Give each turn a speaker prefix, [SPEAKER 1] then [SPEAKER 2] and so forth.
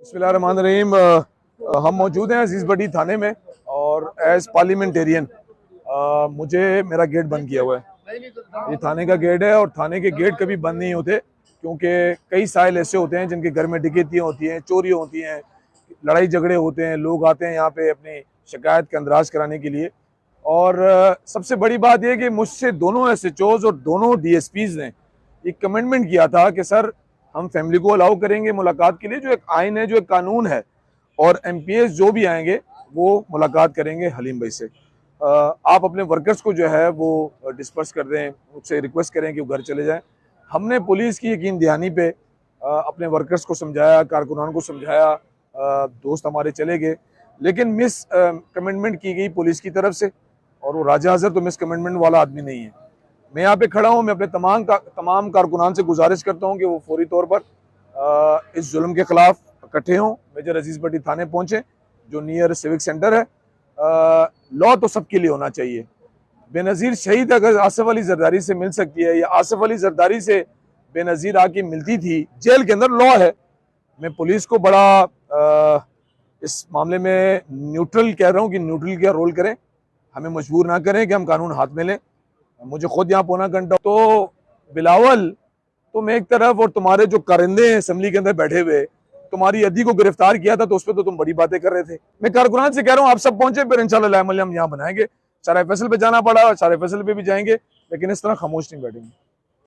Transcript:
[SPEAKER 1] बिस्मिल्लाहिर्रहमानिर्रहीम। हम मौजूद हैं अजीज़ बड़ी थाने में और एज पार्लियामेंटेरियन मुझे मेरा गेट बंद किया हुआ है। ये थाने का गेट है और थाने के गेट कभी बंद नहीं होते क्योंकि कई साइल ऐसे होते हैं जिनके घर में डकैतियाँ होती हैं, चोरी होती हैं, लड़ाई झगड़े होते हैं, लोग आते हैं यहाँ पे अपनी शिकायत का अंदराज कराने के लिए। और सबसे बड़ी बात यह कि मुझसे दोनों SHOs और दोनों DSPs ने एक कमिटमेंट किया था कि सर हम फैमिली को अलाउ करेंगे मुलाकात के लिए, जो एक आइन है, जो एक कानून है, और MPs जो भी आएंगे वो मुलाकात करेंगे हलीम भाई से। आप अपने वर्कर्स को जो है वो डिस्पर्स कर दें, उससे रिक्वेस्ट करें कि वो घर चले जाएं। हमने पुलिस की यकीन दहानी पे अपने वर्कर्स को समझाया, कारकुनान को समझाया, दोस्त हमारे चले गए, लेकिन मिस कमिटमेंट की गई पुलिस की तरफ से, और वो राजा हज़र तो मिस कमिटमेंट वाला आदमी नहीं है। मैं यहाँ पे खड़ा हूँ, मैं अपने तमाम कारकुनान से गुजारिश करता हूँ कि वो फौरी तौर पर इस जुल्म के खिलाफ इकट्ठे हों, मेजर अजीज़ बड़ी थाने पहुँचे जो नियर सिविक सेंटर है। लॉ तो सबके लिए होना चाहिए। बेनज़ीर शहीद अगर आसिफ अली जरदारी से मिल सकती है या आसिफ अली जरदारी से बेनज़ीर आके मिलती थी जेल के अंदर, लॉ है। मैं पुलिस को बड़ा इस मामले में न्यूट्रल कह रहा हूँ कि न्यूट्रल का रोल करें, हमें मजबूर ना करें कि हम कानून हाथ में लें। मुझे खुद यहाँ पौना घंटा तो बिलावल, तुम एक तरफ और तुम्हारे जो कारिंदे हैं असेंबली के अंदर बैठे हुए, तुम्हारी अदी को गिरफ्तार किया था तो उस पर तो तुम बड़ी बातें कर रहे थे। मैं कारकुनान से कह रहा हूँ आप सब पहुंचे, फिर इंशाल्लाह हम यहाँ बनाएंगे। सारा फैसल पे जाना पड़ा, सारे फैसल पे भी जाएंगे, लेकिन इस तरह खामोश नहीं बैठेंगे।